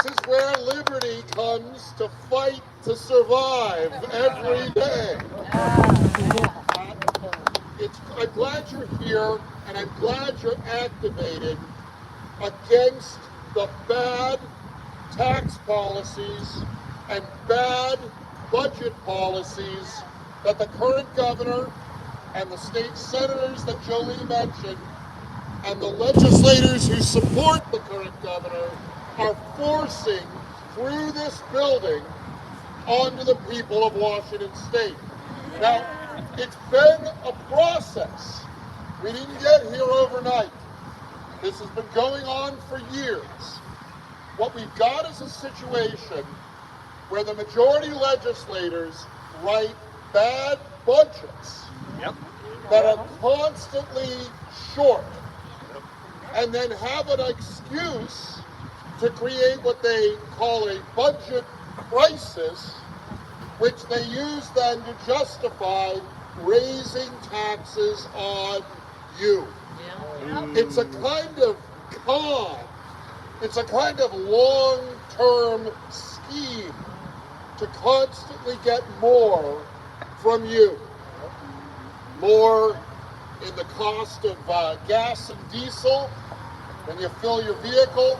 is where liberty comes to fight to survive every day. I'm glad you're here, and I'm glad you're activated against the bad tax policies and bad budget policies that the current governor and the state senators that Jolie mentioned and the legislators who support the current governor are forcing through this building onto the people of Washington State. Now, it's been a process. We didn't get here overnight. This has been going on for years. What we've got is a situation where the majority legislators write bad budgets that are constantly short and then have an excuse to create what they call a budget crisis, which they use then to justify raising taxes on you. It's a kind of con. It's a kind of long-term scheme to constantly get more from you. More in the cost of gas and diesel when you fill your vehicle,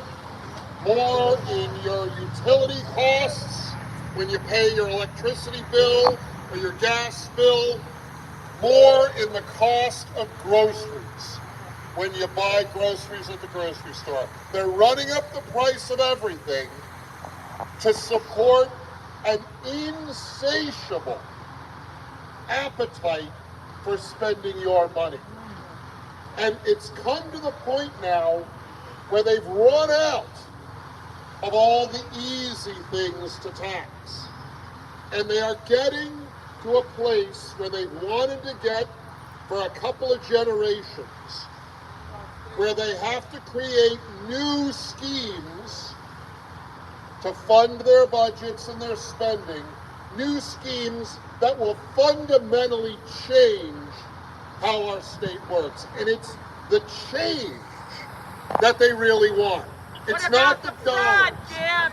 more in your utility costs when you pay your electricity bill or your gas bill, more in the cost of groceries when you buy groceries at the grocery store. They're running up the price of everything to support an insatiable appetite for spending your money. And it's come to the point now where they've run out of all the easy things to tax. And they are getting to a place where they've wanted to get for a couple of generations, where they have to create new schemes to fund their budgets and their spending, new schemes that will fundamentally change how our state works. And it's the change that they really want. It's not the fraud, dollars. Jim?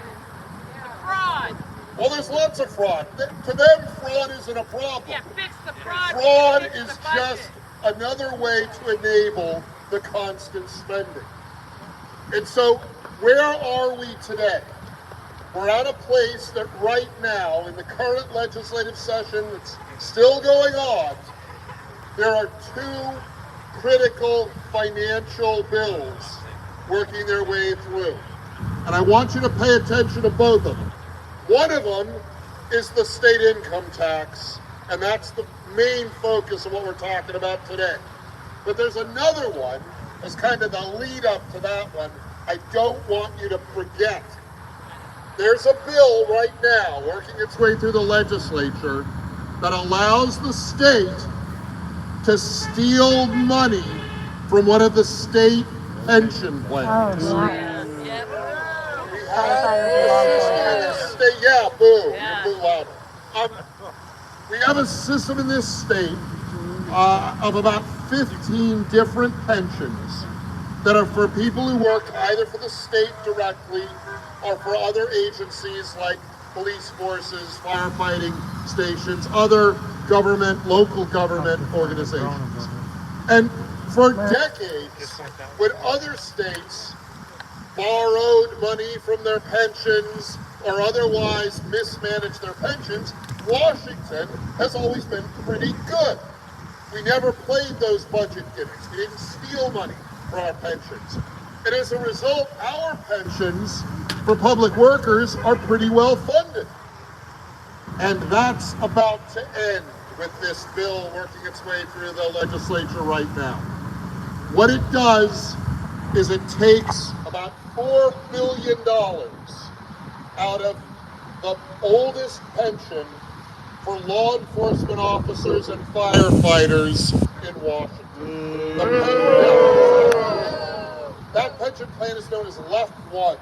The fraud. Well, there's lots of fraud. To them, fraud isn't a problem. Yeah, fix the fraud. Fraud fix is the budget. just another way to enable the constant spending. And so, where are we today? We're at a place that right now, in the current legislative session that's still going on, there are two critical financial bills working their way through. And I want you to pay attention to both of them. One of them is the state income tax, and that's the main focus of what we're talking about today. But there's another one as kind of the lead up to that one I don't want you to forget. There's a bill right now working its way through the legislature that allows the state to steal money from one of the state pension plans. Oh, wow. We have a system in this state. Yeah, boo. Yeah. You boo louder. We have a system in this state of about 15 different pensions that are for people who work either for the state directly or for other agencies like police forces, firefighting stations, other government, local government organizations. And for decades, when other states borrowed money from their pensions or otherwise mismanaged their pensions, Washington has always been pretty good. We never played those budget gimmicks. We didn't steal money for our pensions. And as a result, our pensions for public workers are pretty well funded. And that's about to end with this bill working its way through the legislature right now. What it does is it takes about $4 billion out of the oldest pension for law enforcement officers and firefighters in Washington. That pension plan is known as Left One,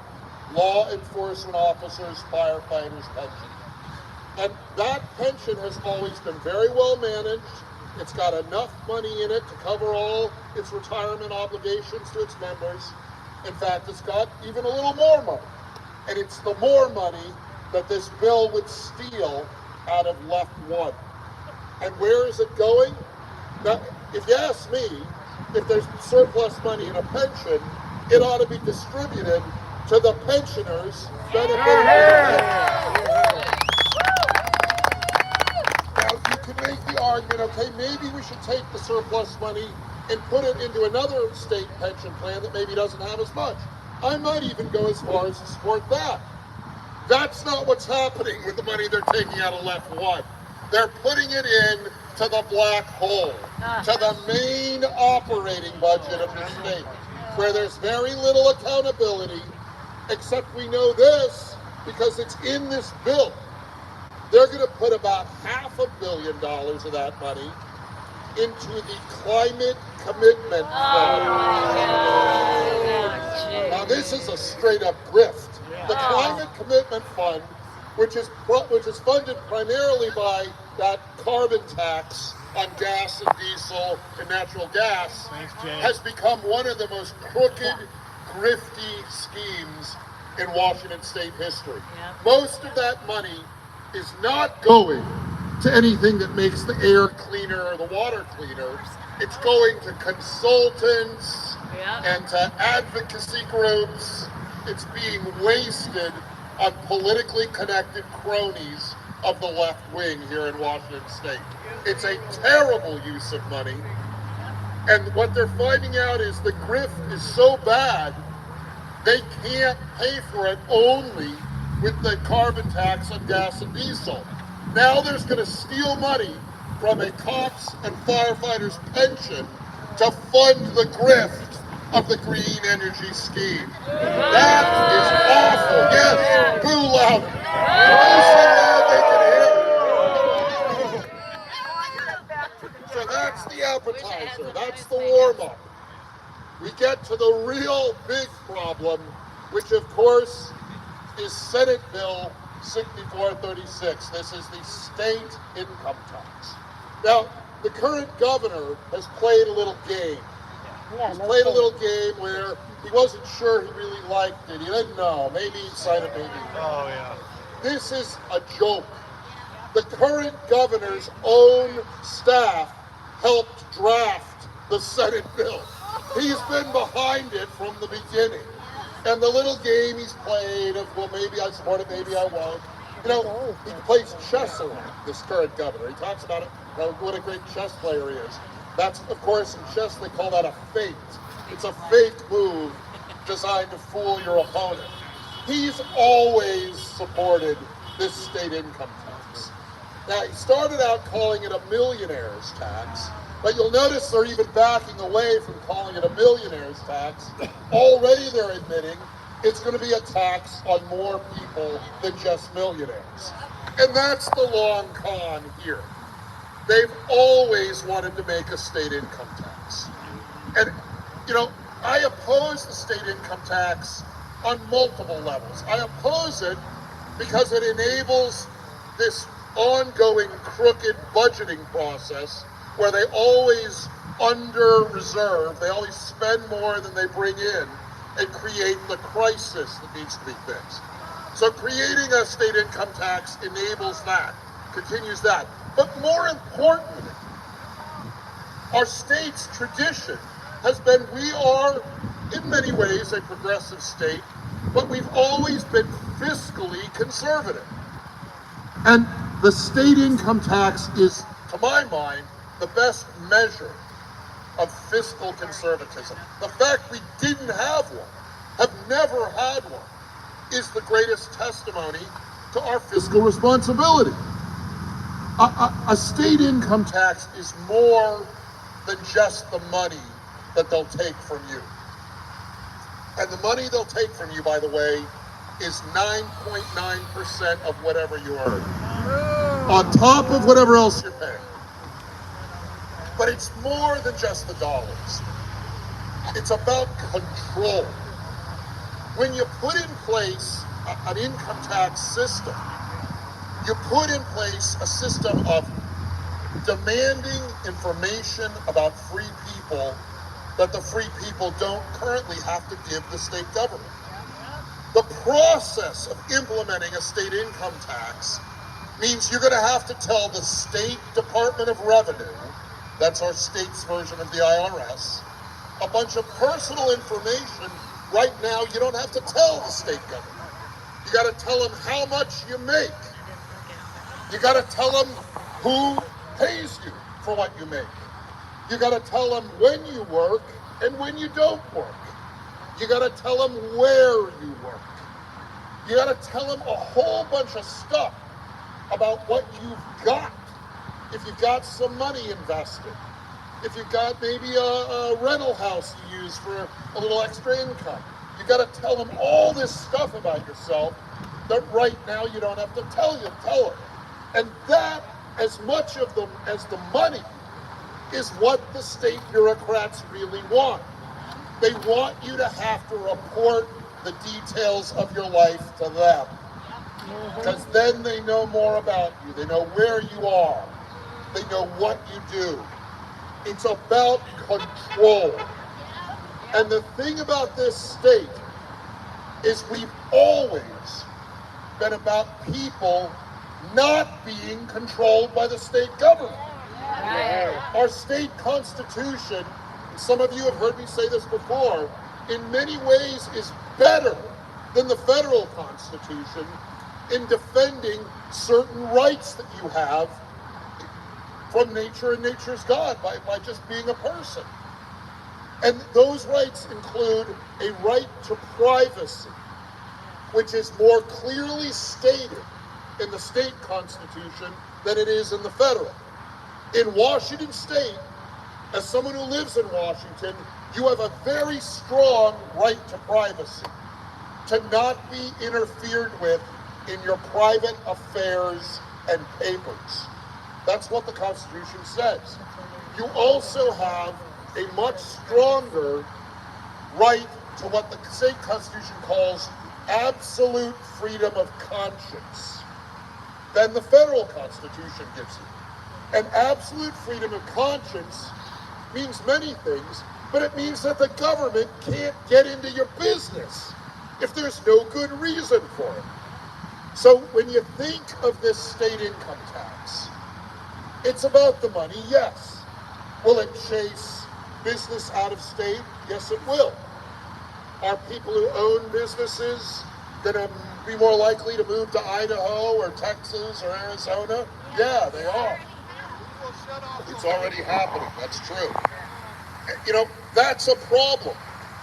Law Enforcement Officers, Firefighters Pension. And that pension has always been very well managed. It's got enough money in it to cover all its retirement obligations to its members. In fact, it's got even a little more money. And it's the more money that this bill would steal out of left one. And where is it going? Now, if you ask me, if there's surplus money in a pension, it ought to be distributed to the pensioners benefiting Now, you can make the argument, okay, maybe we should take the surplus money and put it into another state pension plan that maybe doesn't have as much. I might even go as far as to support that. That's not what's happening with the money they're taking out of left one. They're putting it in to the black hole, to the main operating budget of the state, where there's very little accountability, except we know this because it's in this bill. They're going to put about $500 million of that money into the Climate Commitment Fund. Now this is a straight up grift. The Climate Commitment Fund, which is funded primarily by that carbon tax on gas and diesel and natural gas, has become one of the most crooked, grifty schemes in Washington state history. Most of that money is not going to anything that makes the air cleaner or the water cleaner. It's going to consultants and to advocacy groups. It's being wasted on politically connected cronies of the left wing here in Washington state. It's a terrible use of money. And what they're finding out is the grift is so bad, they can't pay for it only with the carbon tax on gas and diesel. Now there's going to steal money from a cops and firefighters pension to fund the grift of the green energy scheme. That is awful. Yes, boo louder. Boo so loud they can hear. So that's the appetizer. That's the warm-up. We get to the real big problem, which of course is Senate Bill 6436. This is the state income tax. Now, the current governor has played a little game. He's played a little game where he wasn't sure he really liked it. He didn't know. Maybe he'd sign it, maybe not. Oh, yeah. This is a joke. The current governor's own staff helped draft the Senate bill. He's been behind it from the beginning. And the little game he's played of, well, maybe I support it, maybe I won't. You know, he plays chess a lot, this current governor. He talks about it, what a great chess player he is. That's, of course, in chess they call that a feint. It's a fake move designed to fool your opponent. He's always supported this state income tax. Now, he started out calling it a millionaire's tax, but you'll notice they're even backing away from calling it a millionaire's tax. Already they're admitting it's going to be a tax on more people than just millionaires. And that's the long con here. They've always wanted to make a state income tax. And, you know, I oppose the state income tax on multiple levels. I oppose it because it enables this ongoing crooked budgeting process where they always under-reserve, they always spend more than they bring in, and create the crisis that needs to be fixed. So creating a state income tax enables that, continues that. But more importantly, our state's tradition has been we are, in many ways, a progressive state, but we've always been fiscally conservative. And the state income tax is, to my mind, the best measure of fiscal conservatism. The fact we didn't have one, have never had one, is the greatest testimony to our fiscal responsibility. A state income tax is more than just the money that they'll take from you. And the money they'll take from you, by the way, is 9.9% of whatever you earn, on top of whatever else you're paying. But it's more than just the dollars. It's about control. When you put in place an income tax system, you put in place a system of demanding information about free people that the free people don't currently have to give the state government. The process of implementing a state income tax means you're going to have to tell the State Department of Revenue, that's our state's version of the IRS, a bunch of personal information. Right now, you don't have to tell the state government. You got to tell them how much you make. You got to tell them who pays you for what you make. You got to tell them when you work and when you don't work. You got to tell them where you work. You got to tell them a whole bunch of stuff about what you've got. If you've got some money invested, if you've got maybe a rental house you use for a little extra income, you got to tell them all this stuff about yourself that right now you don't have to tell them. And that, as much of them as the money, is what the state bureaucrats really want. They want you to have to report the details of your life to them, because then they know more about you. They know where you are. They know what you do. It's about control. And the thing about this state is we've always been about people not being controlled by the state government. Our state constitution, some of you have heard me say this before, in many ways is better than the federal constitution in defending certain rights that you have from nature and nature's God by just being a person. And those rights include a right to privacy, which is more clearly stated in the state constitution than it is in the federal. In Washington state, as someone who lives in Washington, you have a very strong right to privacy, to not be interfered with in your private affairs and papers. That's what the Constitution says. You also have a much stronger right to what the state Constitution calls absolute freedom of conscience than the federal Constitution gives you. And absolute freedom of conscience means many things, but it means that the government can't get into your business if there's no good reason for it. So when you think of this state income tax, it's about the money, yes. Will it chase business out of state? Yes, it will. Are people who own businesses going to be more likely to move to Idaho or Texas or Arizona? Yeah, they are. It's already happening, that's true. You know, that's a problem.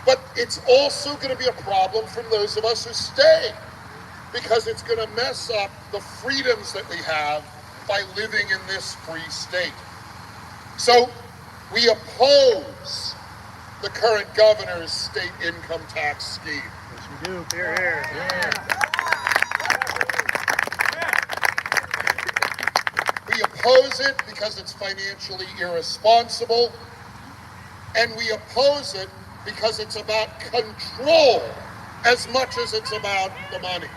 But it's also going to be a problem from those of us who stay, because it's going to mess up the freedoms that we have by living in this free state. So we oppose the current governor's state income tax scheme. Yes, we do. Hear, hear. We oppose it because it's financially irresponsible, and we oppose it because it's about control as much as it's about the money.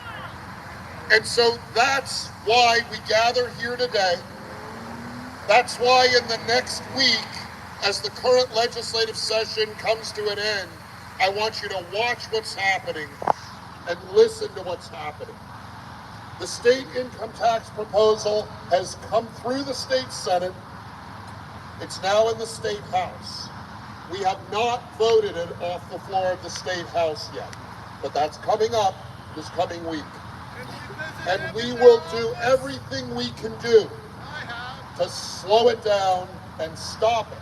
And so that's why we gather here today. That's why in the next week, as the current legislative session comes to an end, I want you to watch what's happening and listen to what's happening. The state income tax proposal has come through the state Senate. It's now in the state House. We have not voted it off the floor of the state House yet, but that's coming up this coming week. And we will do everything we can do to slow it down and stop it.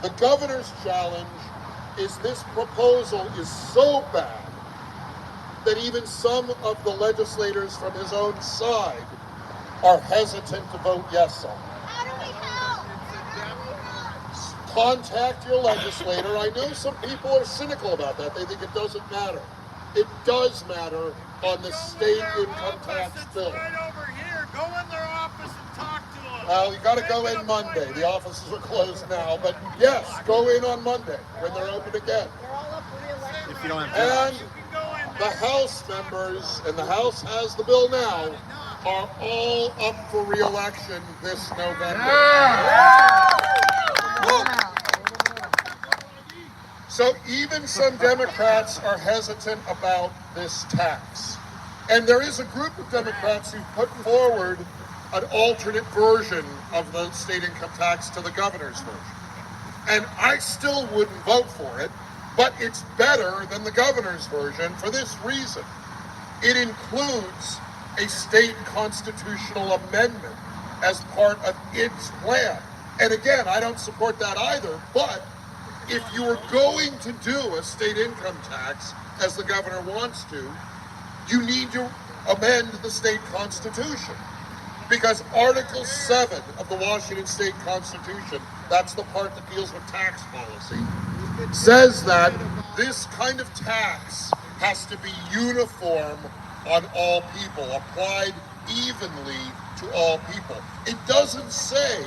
The governor's challenge is this proposal is so bad that even some of the legislators from his own side are hesitant to vote yes on it. How do we help? Contact your legislator. I know some people are cynical about that. They think it doesn't matter. It does matter on the state income tax bill. Right over here. Go in their office and talk to them. Well, you got to go in Monday. The offices are closed now, but yes, go in on Monday when they're open again. They're all up for re-election. If you don't have And the House members, and the House has the bill now, are all up for re-election this November. So even some Democrats are hesitant about this tax. And there is a group of Democrats who put forward an alternate version of the state income tax to the governor's version. And I still wouldn't vote for it, but it's better than the governor's version for this reason. It includes a state constitutional amendment as part of its plan. And again, I don't support that either, but if you were going to do a state income tax, as the governor wants to, you need to amend the state constitution. Because Article 7 of the Washington State Constitution, that's the part that deals with tax policy, says that this kind of tax has to be uniform on all people, applied evenly to all people. It doesn't say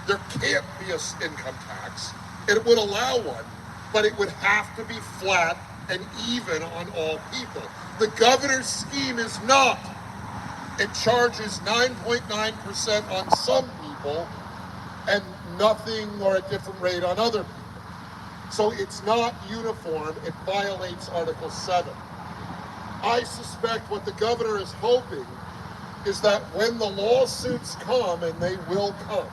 there can't be an income tax. It would allow one, but it would have to be flat and even on all people. The governor's scheme is not. It charges 9.9% on some people and nothing or a different rate on other people. So it's not uniform. It violates Article 7. I suspect what the governor is hoping is that when the lawsuits come, and they will come,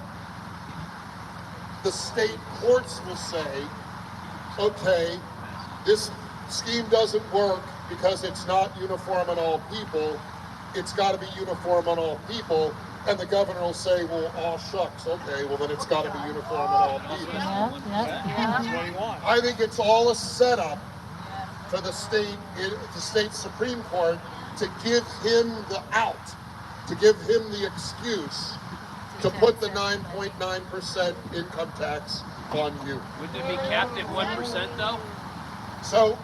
the state courts will say, okay, this scheme doesn't work because it's not uniform on all people. It's got to be uniform on all people. And the governor will say, well, oh shucks, okay, well then it's got to be uniform on all people. That's what he wants. I think it's all a setup for the state Supreme Court to give him the out, to give him the excuse to put the 9.9% income tax on you. Wouldn't it be capped at 1% though? So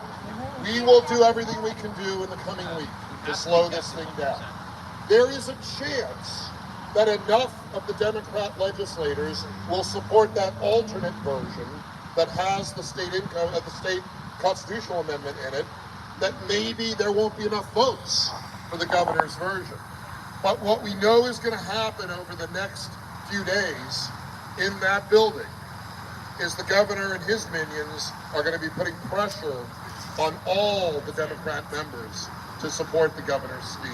we will do everything we can do in the coming week to slow this thing down. There is a chance that enough of the Democrat legislators will support that alternate version that has the state constitutional amendment in it, that maybe there won't be enough votes for the governor's version. But what we know is going to happen over the next few days in that building is the governor and his minions are going to be putting pressure on all the Democrat members to support the governor's scheme.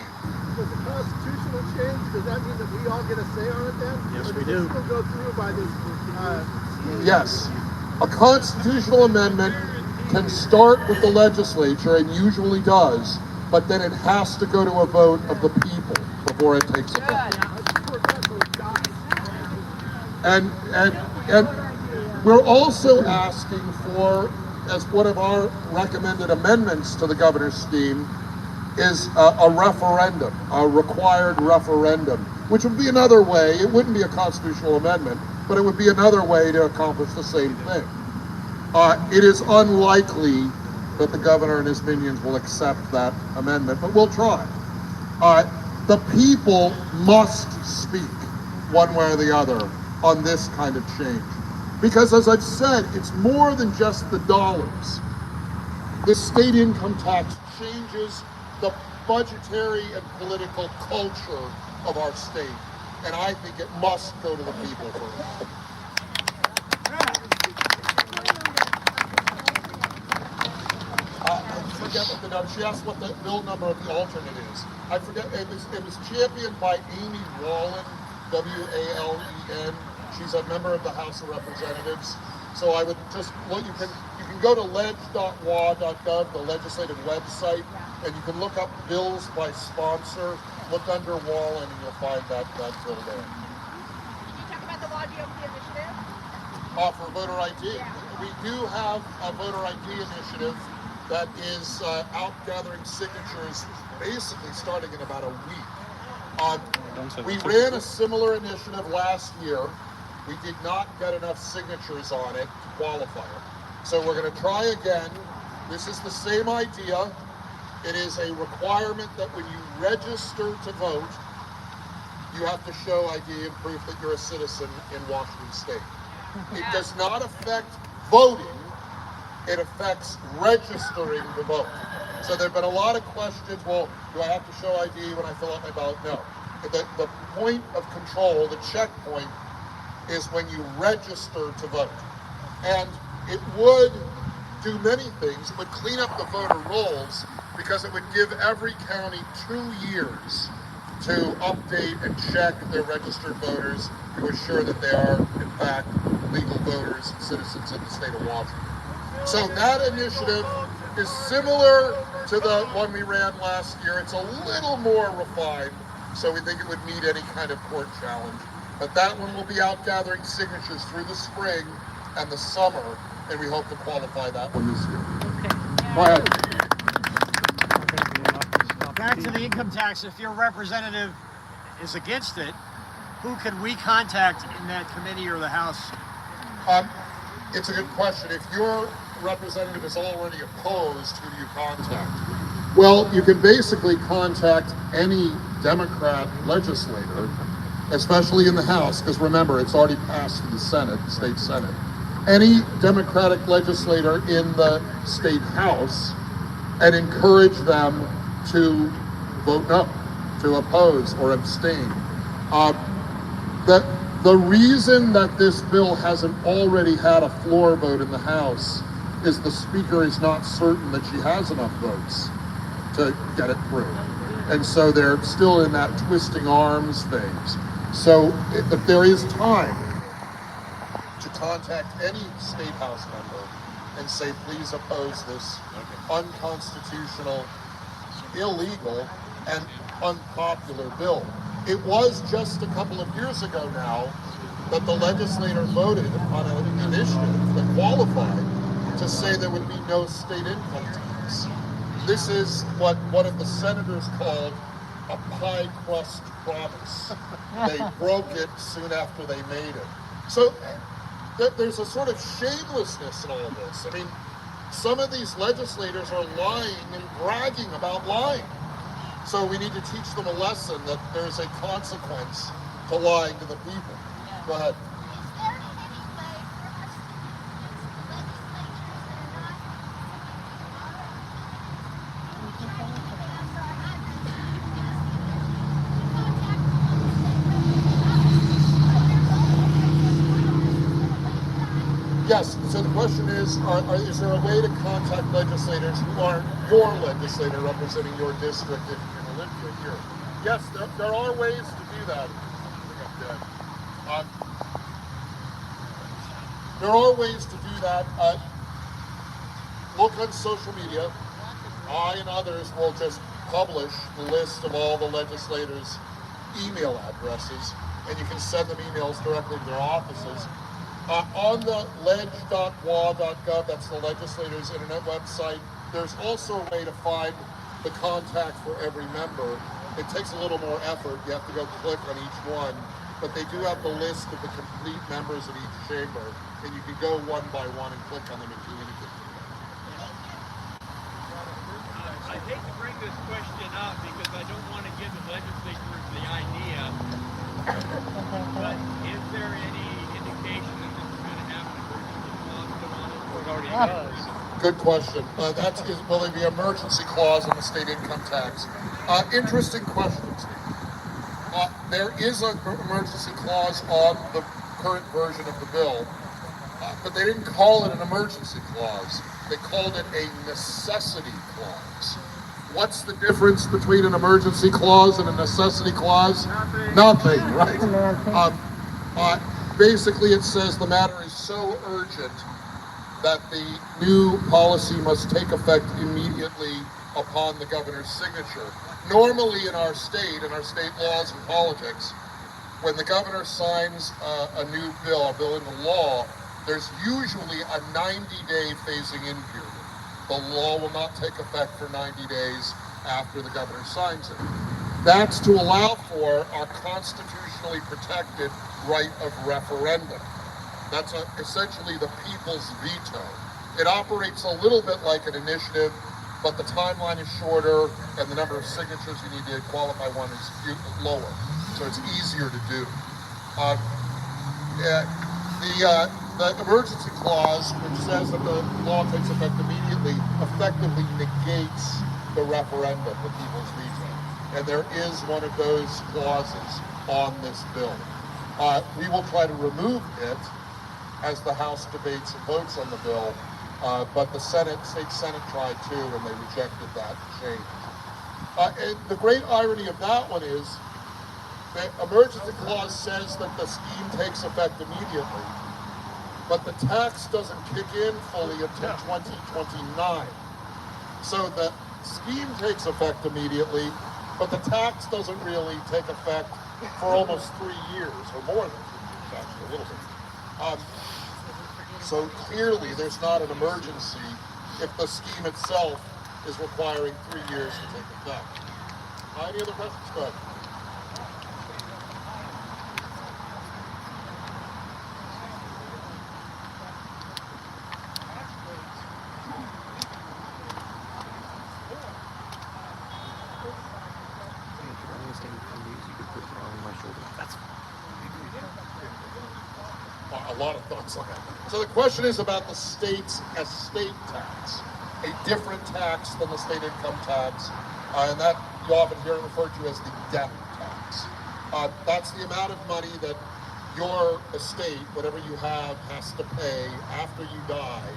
Was the constitutional change, does that mean that we all get a say on it then? Yes, or we does do. it still go through by this, Yes, a constitutional amendment can start with the legislature and usually does, but then it has to go to a vote of the people before it takes effect. I support that, so it dies. And we're also asking for, as one of our recommended amendments to the governor's scheme, is a referendum, a required referendum, which would be another way. It wouldn't be a constitutional amendment, but it would be another way to accomplish the same thing. It is unlikely that the governor and his minions will accept that amendment, but we'll try. The people must speak one way or the other on this kind of change. Because as I've said, it's more than just the dollars. The state income tax changes the budgetary and political culture of our state. And I think it must go to the people first. I forget what the number, she asked what the bill number of the alternate is. I forget, it was championed by Amy Wallen, W-A-L-E-N. She's a member of the House of Representatives. So I would just, well, you can go to ledge.wa.gov, the legislative website, and you can look up bills by sponsor, look under Wallen, and you'll find that bill there. Did you talk about the Law GOP initiative? For voter ID. We do have a voter ID initiative that is out gathering signatures basically starting in about a week. We ran a similar initiative last year. We did not get enough signatures on it to qualify it. So we're going to try again. This is the same idea. It is a requirement that when you register to vote, you have to show ID and proof that you're a citizen in Washington State. It does not affect voting. It affects registering to vote. So there have been a lot of questions, well, do I have to show ID when I fill out my ballot? No. The point of control, the checkpoint, is when you register to vote. And it would do many things. It would clean up the voter rolls because it would give every county 2 years to update and check their registered voters to assure that they are, in fact, legal voters and citizens of the state of Washington. So that initiative is similar to the one we ran last year. It's a little more refined, so we think it would meet any kind of court challenge. But that one will be out gathering signatures through the spring and the summer, and we hope to qualify that one this year. Go ahead. Back to the income tax, if your representative is against it, who can we contact in that committee or the House? It's a good question. If your representative is already opposed, who do you contact? Well, you can basically contact any Democrat legislator, especially in the House, because remember, it's already passed through the Senate, the state Senate. Any Democratic legislator in the state House, and encourage them to vote no, to oppose or abstain. The reason that this bill hasn't already had a floor vote in the House is the Speaker is not certain that she has enough votes to get it through. And so they're still in that twisting arms phase. So if there is time to contact any state House member and say, please oppose this unconstitutional, illegal, and unpopular bill. It was just a couple of years ago now that the legislator voted on an initiative that qualified to say there would be no state income tax. This is what one of the senators called a pie crust promise. They broke it soon after they made it. So there's a sort of shamelessness in all this. I mean, some of these legislators are lying and bragging about lying. So we need to teach them a lesson that there's a consequence to lying to the people. Go ahead. Yes, so the question is there a way to contact legislators who aren't your legislator representing your district in Olympia here? Yes, there are ways to do that. There are ways to do that. Look on social media. I and others will just publish the list of all the legislators' email addresses, and you can send them emails directly to their offices. On the ledge.wa.gov, that's the legislator's internet website, there's also a way to find the contact for every member. It takes a little more effort. You have to go click on each one, but they do have the list of the complete members of each chamber, and you can go one by one and click on them and communicate with them. I hate to bring this question up because I don't want to give the legislators the idea, but is there any indication that this is going to have an emergency clause put on it? It already does. Good question. Will there be an emergency clause in the state income tax? Interesting question, Steve. There is an emergency clause on the current version of the bill, but they didn't call it an emergency clause. They called it a necessity clause. What's the difference between an emergency clause and a necessity clause? Nothing, right? Basically, it says the matter is so urgent that the new policy must take effect immediately upon the governor's signature. Normally in our state laws and politics, when the governor signs a new bill, a bill into law, there's usually a 90-day phasing in period. The law will not take effect for 90 days after the governor signs it. That's to allow for our constitutionally protected right of referendum. That's essentially the people's veto. It operates a little bit like an initiative, but the timeline is shorter and the number of signatures you need to qualify one is lower. So it's easier to do. The emergency clause, which says that the law takes effect immediately, effectively negates the referendum, the people's veto. And there is one of those clauses on this bill. We will try to remove it as the House debates and votes on the bill, But the state Senate tried too, and they rejected that change. And the great irony of that one is the emergency clause says that the scheme takes effect immediately, but the tax doesn't kick in fully until 2029. So the scheme takes effect immediately, but the tax doesn't really take effect for almost 3 years, or more than 3 years, actually, a little bit. So clearly there's not an emergency if the scheme itself is requiring 3 years to take effect. Any other questions? Go ahead. A lot of thoughts on that. So the question is about the state's estate tax, a different tax than the state income tax, and that you often hear it referred to as the death tax. That's the amount of money that your estate, whatever you have, has to pay after you die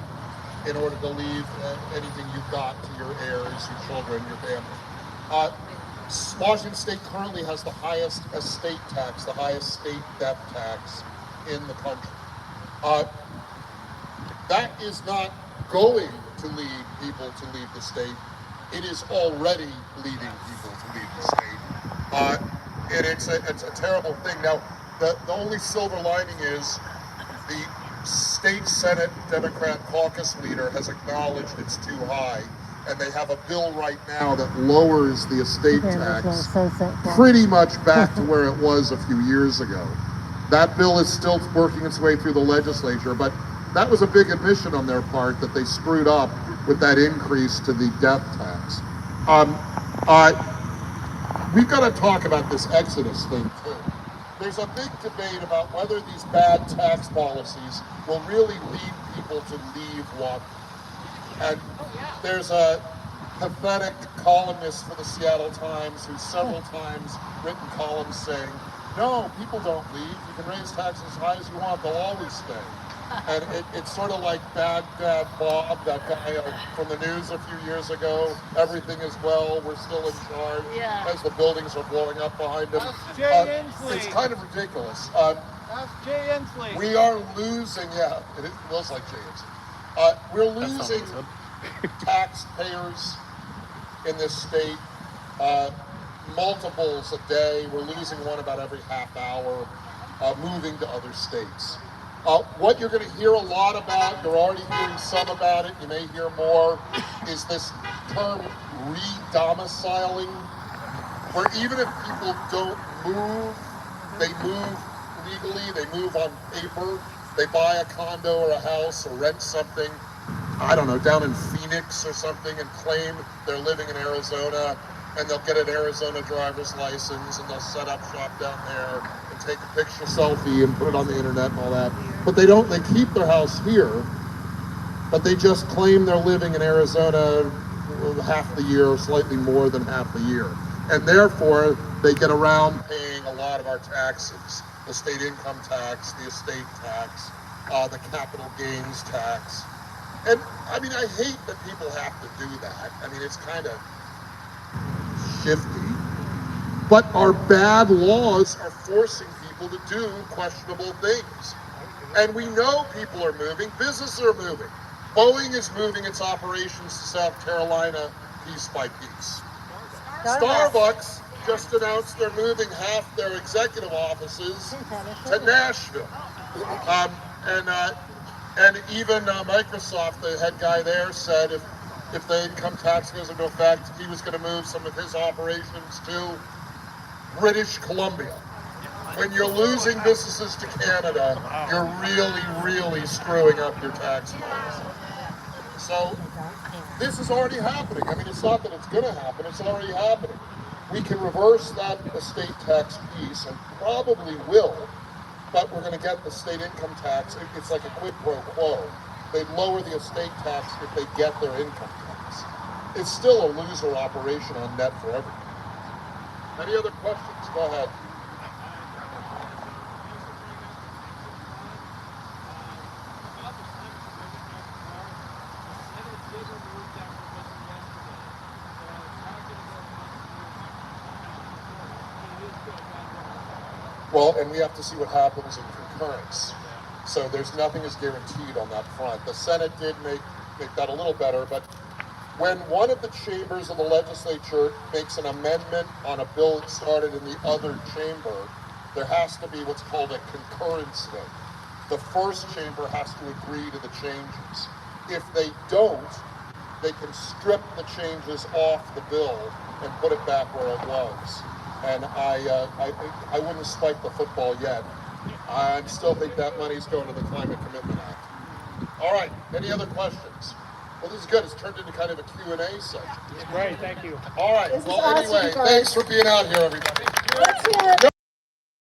in order to leave anything you've got to your heirs, your children, your family. Washington State currently has the highest estate tax, the highest state death tax in the country. That is not going to lead people to leave the state. It is already leading people to leave the state. And it's a terrible thing. Now, the only silver lining is the state Senate Democrat caucus leader has acknowledged it's too high, and they have a bill right now that lowers the estate tax pretty much back to where it was a few years ago. That bill is still working its way through the legislature, but that was a big admission on their part that they screwed up with that increase to the death tax. We've got to talk about this Exodus thing too. There's a big debate about whether these bad tax policies will really lead people to leave Washington. And there's a pathetic columnist for the Seattle Times who's several times written columns saying, no, people don't leave. You can raise taxes as high as you want. They'll always stay. And it's sort of like Bad Dad Bob, that guy from the news a few years ago. Everything is well. We're still in charge. Yeah. As the buildings are blowing up behind him. Jay Inslee. It's kind of ridiculous. Ask Jay Inslee. We are losing, yeah, it feels like Jay Inslee. We're losing taxpayers in this state. Multiples a day. We're losing one about every half hour, moving to other states. What you're going to hear a lot about, you're already hearing some about it, you may hear more, is this term re-domiciling, where even if people don't move, they move legally, they move on paper, they buy a condo or a house or rent something, I don't know, down in Phoenix or something, and claim they're living in Arizona, and they'll get an Arizona driver's license, and they'll set up shop down there and take a picture selfie and put it on the internet and all that. But they keep their house here, but they just claim they're living in Arizona half the year or slightly more than half the year. And therefore, they get around paying a lot of our taxes, the state income tax, the estate tax, the capital gains tax. And I mean, I hate that people have to do that. I mean, it's kind of shifty, but our bad laws are forcing people to do questionable things. And we know people are moving, businesses are moving. Boeing is moving its operations to South Carolina piece by piece. Starbucks just announced they're moving half their executive offices to Nashville. And even Microsoft, the head guy there, said if the income tax goes into effect, he was going to move some of his operations to British Columbia. When you're losing businesses to Canada, you're really, really screwing up your tax policy. So this is already happening. I mean, it's not that it's going to happen, it's already happening. We can reverse that estate tax piece, and probably will, but we're going to get the state income tax. It's like a quid pro quo. They lower the estate tax if they get their income tax. It's still a loser operation on net for everyone. Any other questions? Go ahead. Well, and we have to see what happens in concurrence. So there's nothing is guaranteed on that front. The Senate did make that a little better, but when one of the chambers of the legislature makes an amendment on a bill that started in the other chamber, there has to be what's called a concurrence vote. The first chamber has to agree to the changes. If they don't, they can strip the changes off the bill and put it back where it was. And I wouldn't spike the football yet. I still think that money's going to the Climate Commitment Act. All right, any other questions? Well, this is good. It's turned into kind of a Q&A session. Great, thank you. All right, This is well, awesome, anyway, guys. thanks for being out here, everybody. Let's hear it.